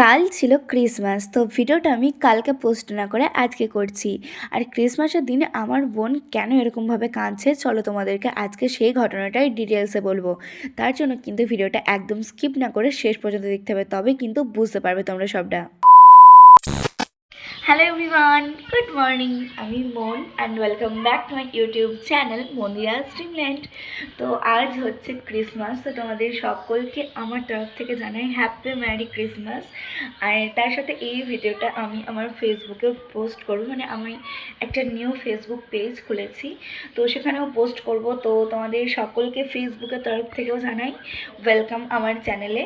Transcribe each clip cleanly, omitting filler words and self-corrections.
কাল ছিল ক্রিসমাস, তো ভিডিওটা আমি কালকে পোস্ট না করে আজকে করছি। আর ক্রিসমাসের দিনে আমার বোন কেন এরকমভাবে কাঁদছে, চলো তোমাদেরকে আজকে সেই ঘটনাটাই ডিটেলসে বলবো। তার জন্য কিন্তু ভিডিওটা একদম স্কিপ না করে শেষ পর্যন্ত দেখতে হবে, তবে কিন্তু বুঝতে পারবে তোমরা সবটা। Hello everyone, good morning. আমি মন and welcome back to my YouTube channel Mandira's Dreamland. তো আজ হচ্ছে ক্রিসমাস, তো তোমাদের সকলকে আমার তরফ থেকে জানাই হ্যাপি ম্যারি ক্রিসমাস। আর তার সাথে এই ভিডিওটা আমি আমার ফেসবুকেও পোস্ট করব, মানে আমি একটা নিউ ফেসবুক পেজ খুলেছি, তো সেখানেও পোস্ট করব। তো তোমাদের সকলকে ফেসবুকের তরফ থেকেও জানাই ওয়েলকাম আমার চ্যানেলে।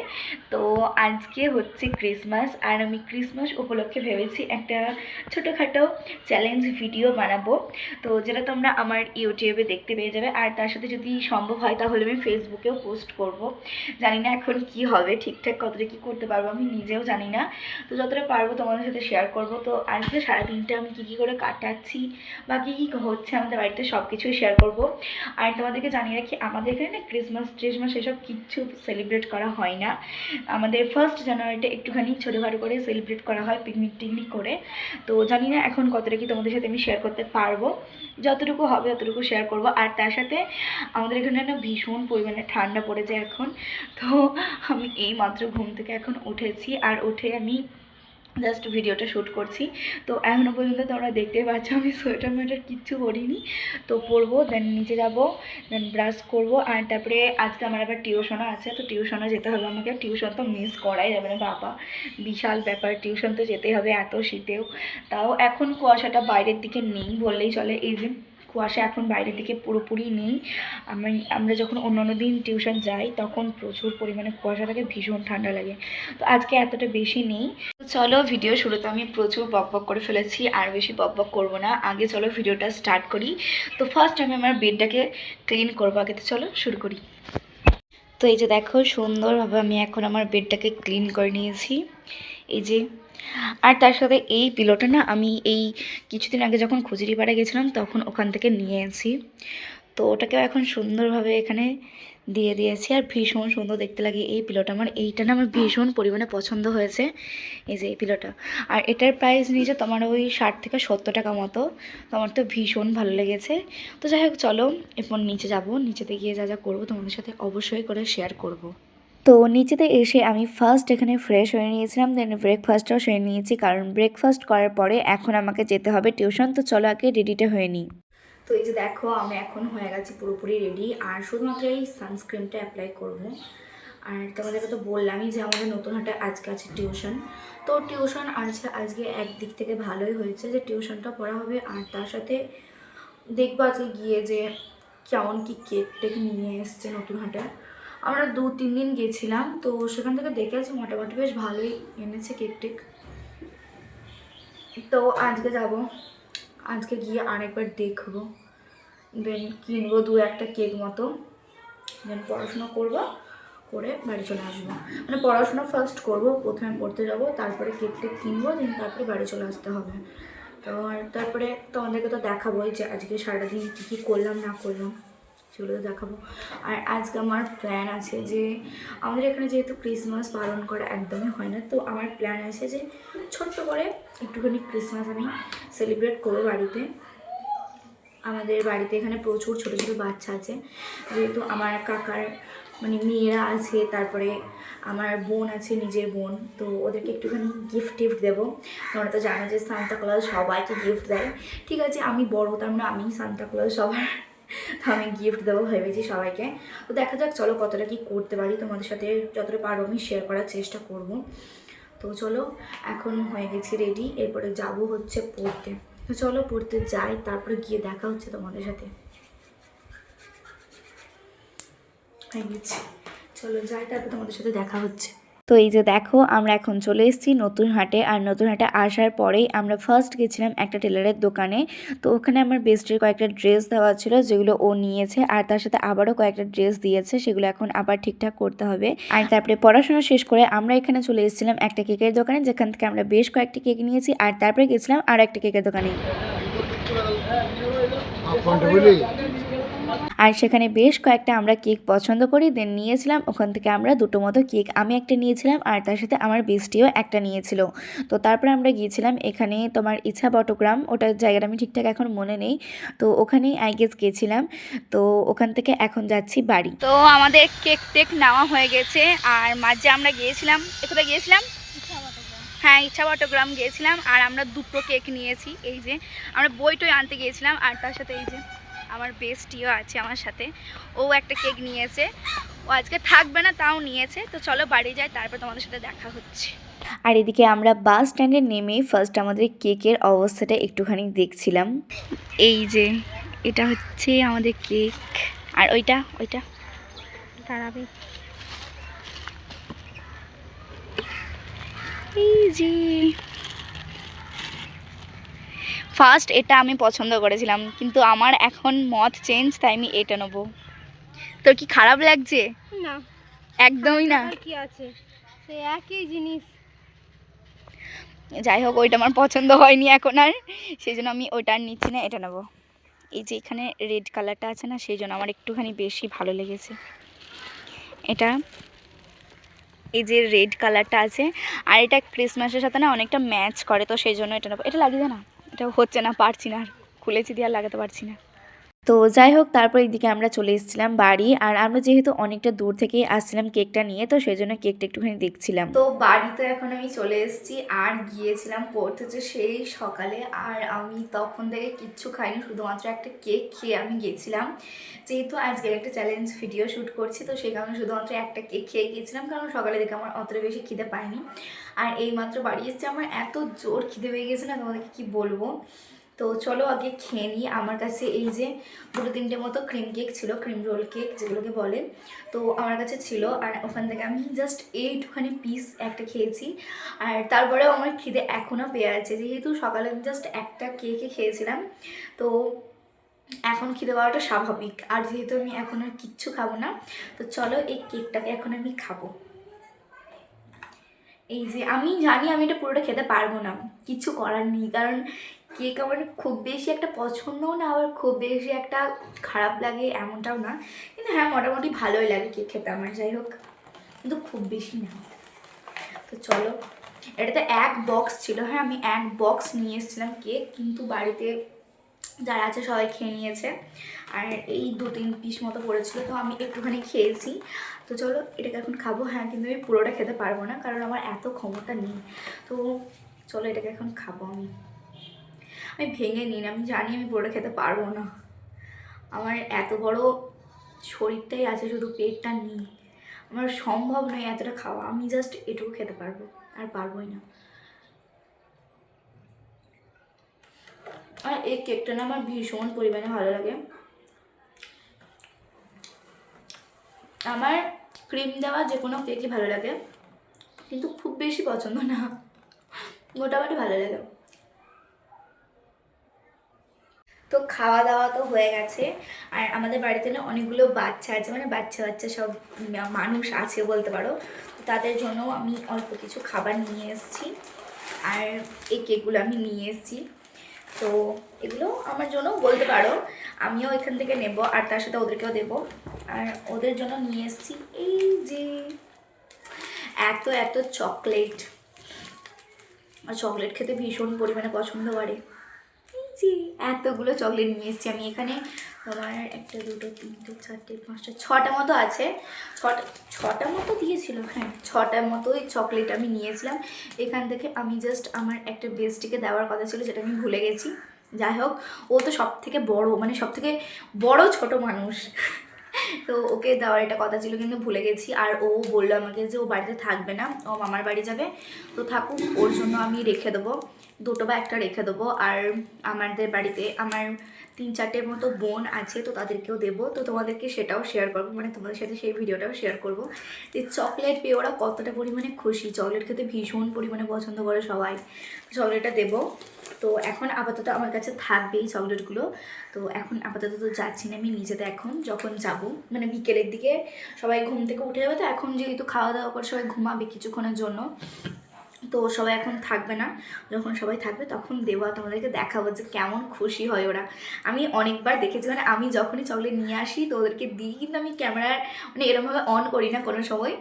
তো আজকে হচ্ছে ক্রিসমাস, আর আমি ক্রিসমাস উপলক্ষে ভেবেছি একটা ছোটোখাটো চ্যালেঞ্জ ভিডিও বানাবো, তো যেটা তোমরা আমার ইউটিউবে দেখতে পেয়ে যাবে। আর তার সাথে যদি সম্ভব হয় তাহলে আমি ফেসবুকেও পোস্ট করব। জানি না এখন কি হবে, ঠিকঠাক কতটা কী করতে পারবো আমি নিজেও জানি না, তো যতটা পারবো তোমাদের সাথে শেয়ার করব। তো আজকে সারাদিনটা আমি কী করে কাটাচ্ছি বা কী হচ্ছে আমাদের বাড়িতে সব কিছুই শেয়ার করব। আর তোমাদেরকে জানিয়ে রাখি, আমাদের এখানে না ক্রিসমাস এসব কিচ্ছু সেলিব্রেট করা হয় না। আমাদের 1 জানুয়ারিটা একটুখানি ছোটোখাটো করে সেলিব্রেট করা হয় পিকনিক করে। তো জানি না এখন কতটা কি তোমাদের সাথে আমি শেয়ার করতে পারবো, যতটুকু হবে ততটুকু শেয়ার করব। আর তার সাথে আমাদের এখানে না ভীষণ পরিমাণে ঠান্ডা পড়েছে এখন। তো আমি এই মাত্র ঘুম থেকে এখন উঠেছি, আর উঠে আমি জাস্ট ভিডিওটা শ্যুট করছি। তো এখনও পর্যন্ত তোমরা দেখতেই পাচ্ছ আমি সোয়েটার কিচ্ছু পরিনি, তো পরবো, দেন নিচে যাব, দেন ব্রাশ করব। আর তারপরে আজকে আমার আবার টিউশনও আছে, তো টিউশনে যেতে হবে আমাকে। টিউশন তো মিস করাই যাবে না বাবা, বিশাল ব্যাপার, টিউশন তো যেতেই হবে এত শীতেও। তাও এখন কুয়াশাটা বাইরের দিকে নেই বললেই চলে, এই যে কুয়াশা এখন বাইরের দিকে পুরোপুরি নেই। আমরা যখন অন্য দিন টিউশন যাই তখন প্রচুর পরিমাণে কুয়াশা থাকে, ভীষণ ঠান্ডা লাগে। তো আজকে এতটা বেশি নেই। তো চলো, ভিডিও শুরুতে আমি প্রচুর বকবক করে ফেলেছি, আর বেশি বকবক করবো না। আগে চলো ভিডিওটা স্টার্ট করি। তো ফার্স্ট আমি আমার বেডটাকে ক্লিন করবো আগে, তো চলো শুরু করি। তো এই যে দেখো, সুন্দরভাবে আমি এখন আমার বেডটাকে ক্লিন করে নিয়েছি, এই যে। আর তার সাথে এই পিলোটা না আমি এই কিছুদিন আগে যখন খুচুরিপাড়া গেছিলাম তখন ওখান থেকে নিয়ে এসেছি, তো ওটাকেও এখন সুন্দরভাবে এখানে দিয়ে দিয়েছি। আর ভীষণ সুন্দর দেখতে লাগে এই পিলোটা, আমার এইটা না আমার ভীষণ পরিমাণে পছন্দ হয়েছে, এই যে এই পিলোটা। আর এটার প্রাইস নিয়েছে তোমার ওই 60 থেকে 70 টাকা মতো, তো আমার তো ভীষণ ভালো লেগেছে। তো যাই হোক, চলো এরপর নিচে যাব, নিচেতে গিয়ে যা যা করবো তোমাদের সাথে অবশ্যই করে শেয়ার করব। তো নিচেতে এসে আমি ফার্স্ট এখানে ফ্রেশ হয়ে নিয়েছিলাম, দেন ব্রেকফাস্টটাও সেরে নিয়েছি, কারণ ব্রেকফাস্ট করার পরে এখন আমাকে যেতে হবে টিউশন। তো চলো আগে রেডিটা হয়ে নিই। তো এই যে দেখো, আমি এখন হয়ে গেছি পুরোপুরি রেডি, আর শুধুমাত্র এই সানস্ক্রিনটা অ্যাপ্লাই করব। আর তোমাদেরকে তো বললামই যে আমাদের নতুন হাটে আজকে আছে টিউশন। তো টিউশন আজকে একদিক থেকে ভালোই হয়েছে যে টিউশনটা পড়া হবে, আর তার সাথে দেখবো আজকে গিয়ে যে কেমন কি কেক টেক নিয়ে এসছে নতুন হাটে। আমরা 2-3 দিন গেছিলাম, তো সেখান থেকে দেখে আছি মোটামুটি বেশ ভালোই এনেছে কেক টেক। তো আজকে যাব, আজকে গিয়ে আরেকবার দেখবো, দেন কিনবো 2-1টা কেক মতো, দেন পড়াশোনা করবো, করে বাড়ি চলে আসবো। মানে পড়াশোনা ফার্স্ট করবো, প্রথমে পড়তে যাবো, তারপরে কেক টেক কিনবো, দেন তারপরে বাড়ি চলে আসতে হবে। তো আর তারপরে তোমাদেরকে তো দেখাবোই যে আজকে সারাদিন কী কী করলাম না করলাম, সেগুলো তো দেখাবো। আর আজকে আমার প্ল্যান আছে যে আমাদের এখানে যেহেতু ক্রিসমাস পালন করা একদমই হয় না, তো আমার প্ল্যান আছে যে ছোট্ট করে একটুখানি ক্রিসমাস আমি সেলিব্রেট করবো বাড়িতে। আমাদের বাড়িতে এখানে প্রচুর ছোটো ছোটো বাচ্চা আছে, যেহেতু আমার কাকার মানে মেয়েরা আছে, তারপরে আমার বোন আছে, নিজের বোন, তো ওদেরকে একটুখানি গিফট দেবো। তোমরা তো জানো যে সান্তা ক্লজ সবাইকে গিফট দেয়, ঠিক আছে আমি বড়, তার মানে আমি সান্তা ক্লজ সবার, তো আমি গিফট দেবো ভেবেছি সবাইকে। তো দেখা যাক চলো কতটা কি করতে পারি, তোমাদের সাথে যতটা পারবো আমি শেয়ার করার চেষ্টা করব। তো চলো এখন হয়ে গেছি রেডি, এরপরে যাব হচ্ছে পড়তে। তো চলো পড়তে যাই, তারপরে গিয়ে দেখা হচ্ছে তোমাদের সাথে। হয়ে গেছে, চলো যাই, তারপর তোমাদের সাথে দেখা হচ্ছে। তো এই যে দেখো, আমরা এখন চলে এসেছি নতুন হাটে। আর নতুন হাটে আসার পরেই আমরা ফার্স্ট গেছিলাম একটা টেলারের দোকানে, তো ওখানে আমার বেস্টের কয়েকটা ড্রেস দেওয়া ছিল যেগুলো ও নিয়েছে, আর তার সাথে আবারও কয়েকটা ড্রেস দিয়েছে, সেগুলো এখন আবার ঠিকঠাক করতে হবে। আর তারপরে পড়াশোনা শেষ করে আমরা এখানে চলে এসেছিলাম একটা কেকের দোকানে, যেখান থেকে আমরা বেশ কয়েকটি কেক নিয়েছি। আর তারপরে গেছিলাম আর একটা কেকের দোকানে। আর সেখানে বেশ কয়েকটা আমরা কেক পছন্দ করি, দেন নিয়েছিলাম ওখান থেকে আমরা দুটো মতো কেক। আমি একটা নিয়েছিলাম আর তার সাথে আমার বেস্টিও একটা নিয়েছিল। তো তারপরে আমরা গিয়েছিলাম এখানে তোমার ইচ্ছা বটগ্রাম, ওটার জায়গাটা আমি ঠিকঠাক এখন মনে নেই। তো ওখানেই আই গেস গেছিলাম। তো ওখান থেকে এখন যাচ্ছি বাড়ি। তো আমাদের কেক টেক নেওয়া হয়ে গেছে। আর মাঝে আমরা গিয়েছিলাম, কোথায় গিয়েছিলাম? হ্যাঁ, ইচ্ছা বটগ্রাম গিয়েছিলাম। আর আমরা দুটো কেক নিয়েছি। এই যে আমরা বইটই আনতে গিয়েছিলাম, আর তার সাথে এই যে আমার বেস্টিও আছে আমার সাথে, ও একটা কেক নিয়েছে। ও আজকে থাকবে না তাও নিয়েছে। তো চলো বাড়ি যাই, তারপর তোমাদের সাথে দেখা হচ্ছে। আর এদিকে আমরা বাস স্ট্যান্ডে নেমেই ফার্স্ট আমাদের কেকের অবস্থাটা একটুখানি দেখছিলাম। এই যে এটা হচ্ছে আমাদের কেক, আর ওইটা দাঁড়াবে, এই যে ফার্স্ট এটা আমি পছন্দ করেছিলাম, কিন্তু আমার এখন মত চেঞ্জ, তাই আমি এটা নেবো। তোর কি খারাপ লাগছে? না, একদমই না। কি আছে, সে একই জিনিস। যাই হোক, ওইটা আমার পছন্দ হয়নি এখন আর, সেই জন্য আমি ওইটা আর নিচ্ছি না, এটা নেবো। এই যে এখানে রেড কালারটা আছে না, সেই জন্য আমার একটুখানি বেশি ভালো লেগেছে এটা। এই যে রেড কালারটা আছে, আর এটা ক্রিসমাসের সাথে না অনেকটা ম্যাচ করে, তো সেই জন্য এটা নেবো। এটা লাগিয়ে না, এটা হচ্ছে না, পারছি না, আর খুলেছি দিয়ে আর লাগাতে পারছি না। তো যাই হোক, তারপর এইদিকে আমরা চলে এসেছিলাম বাড়ি। আর আমরা যেহেতু অনেকটা দূর থেকেই আসছিলাম কেকটা নিয়ে, তো সেই জন্য কেকটা একটুখানি দেখছিলাম। তো বাড়িতে এখন আমি চলে এসেছি, আর গিয়েছিলাম পড়তে হচ্ছে সেই সকালে। আর আমি তখন থেকে কিচ্ছু খাইনি, শুধুমাত্র একটা কেক খেয়ে আমি গেছিলাম। যেহেতু আজকে একটা চ্যালেঞ্জ ভিডিও শ্যুট করছি, তো সেই কারণে শুধুমাত্র একটা কেক খেয়ে গিয়েছিলাম, কারণ সকালে দেখে আমার অতটা বেশি খিদে পায়নি। আর এইমাত্র বাড়ি এসেছি, আমার এত জোর খিদে পেয়ে গেছে না, তোমাদেরকে কী বলবো। তো চলো আগে খেয়ে নিই। আমার কাছে এই যে দুটো তিনটে মতো ক্রিম কেক ছিল, ক্রিম রোল কেক যেগুলোকে বলে, তো আমার কাছে ছিল। আর ওখান থেকে আমি জাস্ট এইটুখানি পিস একটা খেয়েছি। আর তারপরেও আমার খিদে এখনও পেয়ে আছে, যেহেতু সকালে আমি জাস্ট একটা কেকে খেয়েছিলাম, তো এখন খিদে পাওয়াটা স্বাভাবিক। আর যেহেতু আমি এখন আর কিচ্ছু খাবো না, তো চলো এই কেকটাকে এখন আমি খাবো। এই যে আমি জানি আমি এটা পুরোটা খেতে পারবো না, কিছু করার নেই, কারণ কেক আমার খুব বেশি একটা পছন্দও না, আবার খুব বেশি একটা খারাপ লাগে এমনটাও না। কিন্তু হ্যাঁ, মোটামুটি ভালোই লাগে কেক খেতে আমার, যাই হোক, কিন্তু খুব বেশি না। তো চলো, এটাতে এক বক্স ছিল। হ্যাঁ, আমি এক বক্স নিয়ে এসেছিলাম কেক, কিন্তু বাড়িতে যারা আছে সবাই খেয়ে নিয়েছে। আর এই দু তিন পিস মতো পড়েছিল, তো আমি একটুখানি খেয়েছি। তো চলো এটাকে এখন খাবো। হ্যাঁ, কিন্তু আমি পুরোটা খেতে পারবো না, কারণ আমার এত ক্ষমতা নেই। তো চলো এটাকে এখন খাবো। আমি ভেঙে নিই না, আমি জানি আমি পুরোটা খেতে পারবো না, আমার এত বড় শরীরটাই আছে, শুধু পেটটা নেই, আমার সম্ভব নয় এতটা খাওয়া। আমি জাস্ট এটুকু খেতে পারবো, আর পারবোই না। আর এই কেকটা না আমার ভীষণ পরিমাণে ভালো লাগে। আমার ক্রিম দেওয়া যে কোনো কেকই ভালো লাগে, কিন্তু খুব বেশি পছন্দ না, মোটামুটি ভালো লাগে। তো খাওয়া দাওয়া তো হয়ে গেছে। আর আমাদের বাড়িতে না অনেকগুলো বাচ্চা আছে, মানে বাচ্চা বাচ্চা সব মানুষ আছে বলতে পারো। তাদের জন্য আমি অল্প কিছু খাবার নিয়ে এসেছি, আর এই কেকগুলো আমি নিয়ে এসেছি। তো এগুলো আমার জন্য বলতে পারো, আমিও এখান থেকে নেব, আর তার সাথে ওদেরকেও দেবো। আর ওদের জন্য নিয়ে এসেছি এই যে এত এত চকলেট। আর চকলেট খেতে ভীষণ পরিমাণে পছন্দ করে। এই যে এতগুলো চকলেট নিয়ে এসেছি আমি এখানে। তোমার একটা দুটো তিনটে চারটে পাঁচটা ছটা মতো আছে, ছটা মতো দিয়েছিল। হ্যাঁ, ছটা মতোই চকলেট আমি নিয়েছিলাম এখান থেকে। আমি জাস্ট আমার একটা বেস্টিকে দেওয়ার কথা ছিল, যেটা আমি ভুলে গেছি। যাই হোক, ও তো সব থেকে বড়ো, মানে সব থেকে বড় ছোট মানুষ, তো ওকে দেওয়ার এটা কথা ছিল, কিন্তু ভুলে গেছি। আর ও বললো আমাকে যে ও বাড়িতে থাকবে না, ও মামার বাড়ি যাবে। তো থাকুক, ওর জন্য আমি রেখে দেবো, দুটো বা একটা রেখে দেবো। আর আমাদের বাড়িতে আমার তিন চারটের মতো বোন আছে, তো তাদেরকেও দেবো। তো তোমাদেরকে সেটাও শেয়ার করবো, মানে তোমাদের সাথে সেই ভিডিওটাও শেয়ার করবো যে চকলেট পেয়ে ওরা কতটা পরিমাণে খুশি। চকলেট খেতে ভীষণ পরিমাণে পছন্দ করে সবাই, চকলেটটা দেবো। তো এখন আপাতত আমার কাছে থাকবে এই চকলেটগুলো। তো এখন আপাতত তো যাচ্ছি না আমি নিচেতে, এখন যখন যাব মানে বিকেলের দিকে সবাই ঘুম থেকে উঠে যাবে, তো এখন যেহেতু খাওয়া দাওয়া করে সবাই ঘুমাবে কিছুক্ষণের জন্য, তো সবাই এখন থাকবে না, যখন সবাই থাকবে তখন দেবো, তোমাদেরকে দেখাবো যে কেমন খুশি হয় ওরা। আমি অনেকবার দেখেছি, মানে আমি যখনই চকলেট নিয়ে আসি তো ওদেরকে দিই, কিন্তু আমি ক্যামেরার মানে এরকমভাবে অন করি না কোনো সময়।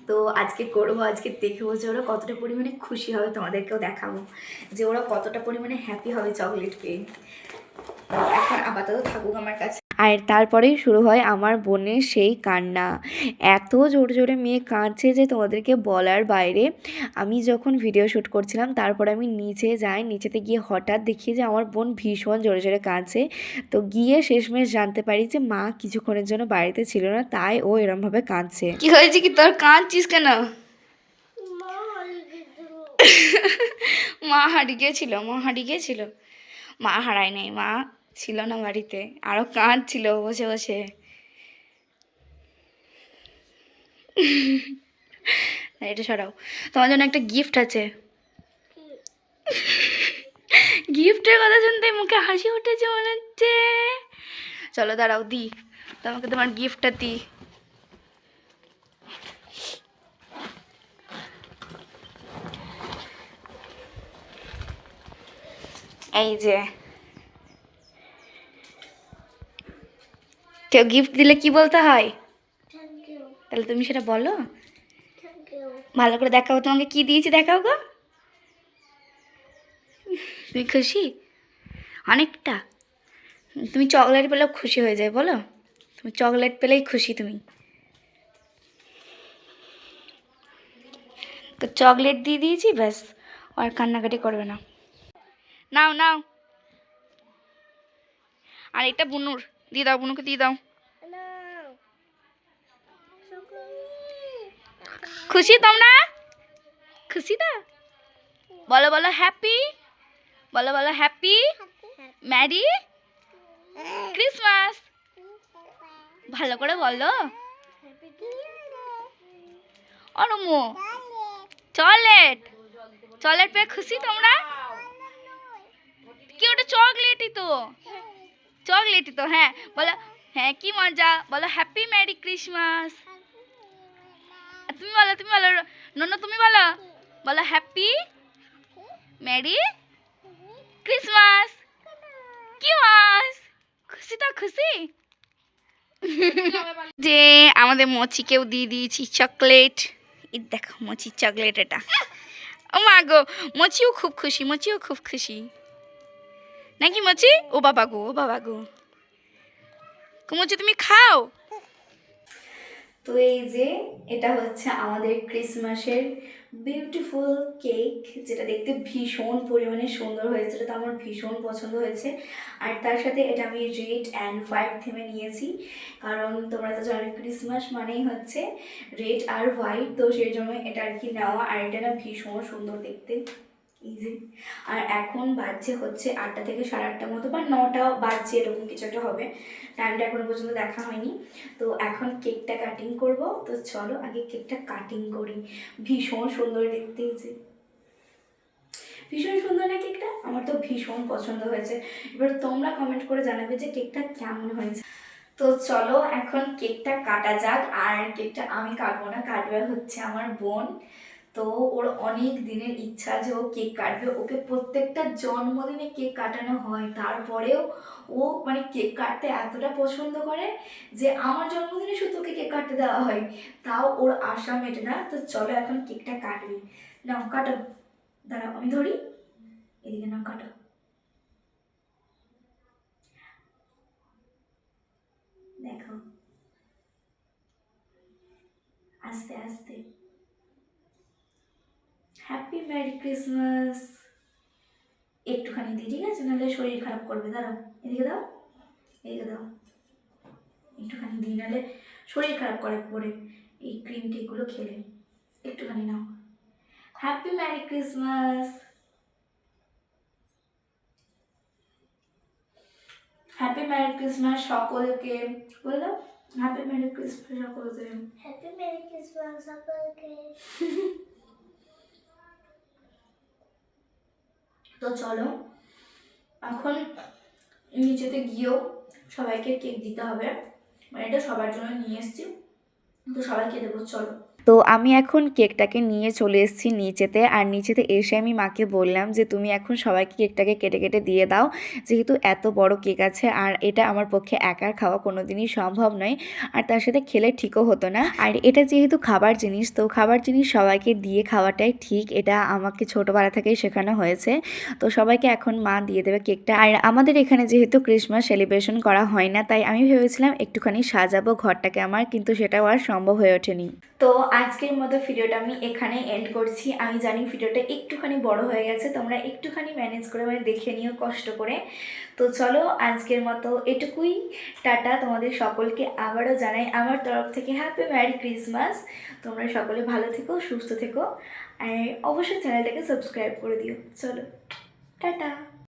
তো আজকে করবো, আজকে দেখবো যে ওরা কতটা পরিমাণে খুশি হবে, তোমাদেরকেও দেখাবো যে ওরা কতটা পরিমাণে হ্যাপি হবে চকলেট পেয়ে। এখন আপাতত থাকুক আমার কাছে। আর তারপরেই শুরু হয় আমার বোনের সেই কান্না। এত জোরে জোরে মেয়ে কাঁদছে যে তোমাদেরকে বলার বাইরে। আমি যখন ভিডিও শ্যুট করছিলাম তারপর আমি নিচে যাই, নিচেতে গিয়ে হঠাৎ দেখি যে আমার বোন ভীষণ জোরে জোরে কাঁদছে। তো গিয়ে শেষমেশ জানতে পারি যে মা কিছুক্ষণের জন্য বাড়িতে ছিল না, তাই ও এরমভাবে কাঁদছে। কি হয়েছে, কি তোর কাঁদছিস কেন? মা হারিয়ে গিয়েছিল, মা হারিয়ে গিয়েছিল। মা হারায় নাই, মা ছিল না বাড়িতে, আরো কাঁদছিল বসে বসে। এটা সরাও, তোমার জন্য একটা গিফট আছে। গিফটের কথা শুনতে মুখে হাসি উঠেছে মনে হচ্ছে। চলো দাঁড়াও দি, তোমাকে তোমার গিফটটা দি। এই যে, কেউ গিফট দিলে কি বলতে হয়? তাহলে তুমি সেটা বলো, ভালো করে দেখাও। তোমাকে কি দিয়েছি দেখাও গো। তুমি খুশি অনেকটা? তুমি চকলেট পেলেও খুশি হয়ে যায় বলো, তুমি চকলেট পেলেই খুশি তুমি। তো চকলেট দিয়ে দিয়েছি, ব্যাস আর কান্নাকাটি করবে না। নাও নাও, আর এটা বুনুর দিয়ে দাও, বুনুকে দিয়ে দাও। খুশি তোমরা? খুশি তো? বলো বলো হ্যাপি, বলো বলো হ্যাপি ম্যারি ক্রিসমাস। ভালো করে বলো। অরমো চকলেট, চকলেট পেয়ে খুশি তোমরা? কি ওটা চকলেটই তো, চকলেটই তো। হ্যাঁ বলো, হ্যাঁ কি মজা, বলো হ্যাপি ম্যারি ক্রিসমাস। তুমি বলো, তুমি বলো ননু, তুমি বলো, বলো হ্যাপি ম্যারি ক্রিসমাস। কি মাস, খুশি তো খুশি? যে আমাদের মচিকেও দিয়ে দিয়েছি চকলেট। এই দেখো মচির চকলেট এটা। ও মা গো, মচিও খুব খুশি, মচিও খুব খুশি নাকি মচি? ও বাবা গো, ও বাবা গো, মচি তুমি খাও। তো এই যে এটা হচ্ছে আমাদের ক্রিসমাসের বিউটিফুল কেক, যেটা দেখতে ভীষণ পরিমাণে সুন্দর হয়েছিল, তো আমার ভীষণ পছন্দ হয়েছে। আর তার সাথে এটা আমি রেড অ্যান্ড হোয়াইট থিমে নিয়েছি, কারণ তোমরা তো জানো ক্রিসমাস মানেই হচ্ছে রেড আর হোয়াইট, তো সেই জন্য এটা আর কি নেওয়া। আর এটা না ভীষণ সুন্দর দেখতে, ইজি। আর এখন বাজছে হচ্ছে 8টা থেকে 8:30 মতো, বা 9টা বাজছে এরকম কিছু একটা হবে, টাইমটা এখনো পর্যন্ত দেখা হয়নি। তো এখন কেকটা কাটিং করব, তো চলো আগে কেকটা কাটিং করি। ভীষণ সুন্দর দেখতে, যে ভীষণ সুন্দর না কেকটা? আমার তো ভীষণ পছন্দ হয়েছে। এবার তোমরা কমেন্ট করে জানাবে যে কেকটা কেমন হয়েছে। তো চলো এখন কেকটা কাটা যাক। আর কেকটা আমি কাটবো না, কাটবে হচ্ছে আমার বোন। তো ওর অনেক দিনের ইচ্ছা যে ও কেক কাটবে, ওকে প্রত্যেকটা জন্মদিনে কেক কাটানো হয়, তারপরেও ও মানে কেক কাটতে এতটা পছন্দ করে যে আমার জন্মদিনে শুধু ওকে কেক কাটতে দেওয়া হয়, তাও ওর আশা মেটে না। তো চলো এখন কেকটা কাটবি। নাও কাটো, দাঁড়াও আমি ধরি, এদিকে নাও কাটো। দেখো আস্তে আস্তে। Happy merry Christmas. একটুখানি দিই ঠিক আছে, নাহলে শরীর খারাপ করবে। দাঁড়াও, এদিকে দাও, এদিকে দাও, একটুখানি দিই, নাহলে শরীর খারাপ করে পরে এই ক্রিম কেকগুলো খেলে। একটুখানি নাও। Happy merry Christmas, happy merry Christmas সকলকে। বলে দাও হ্যাপি মেরি ক্রিসমাস সকলকে। হ্যাপি মেরি ক্রিসমাস সকলকে। তো চলো এখন নিচেতে গিয়েও সবাইকে কেক দিতে হবে, মানে এটা সবার জন্য নিয়ে এসেছি, তো সবাইকে দেবো। চলো তো আমি এখন কেকটাকে নিয়ে চলে এসেছি নিচেতে, আর নিচেতে এসে আমি মাকে বললাম যে তুমি এখন সবাইকে কেকটাকে কেটে কেটে দিয়ে দাও, যেহেতু এত বড় কেক আছে আর এটা আমার পক্ষে একার খাওয়া কোনোদিনই সম্ভব নয়, আর তার সাথে খেলে ঠিকও হতো না। আর এটা যেহেতু খাবার জিনিস, তো খাবার জিনিস সবাইকে দিয়ে খাওয়াটাই ঠিক, এটা আমাকে ছোটোবেলা থেকেই শেখানো হয়েছে। তো সবাইকে এখন মা দিয়ে দেবে কেকটা। আর আমাদের এখানে যেহেতু ক্রিসমাস সেলিব্রেশন করা হয় না, তাই আমি ভেবেছিলাম একটুখানি সাজাবো ঘরটাকে আমার, কিন্তু সেটাও আর সম্ভব হয়ে ওঠেনি। তো আজকের মতো ভিডিওটা আমি এখানে এন্ড করছি। আমি জানি ভিডিওটা একটুখানি বড় হয়ে গেছে, তোমরা একটুখানি ম্যানেজ করে দেখে নিও কষ্ট করে। তো চলো আজকের মতো এটুকুই, টাটা। তোমাদের সকলকে আবারও জানাই আমার তরফ থেকে হ্যাপি ম্যারি ক্রিসমাস। তোমরা সকলে ভালো থেকো, সুস্থ থেকো, আর অবশ্যই চ্যানেলটাকে সাবস্ক্রাইব করে দিও। চলো টাটা।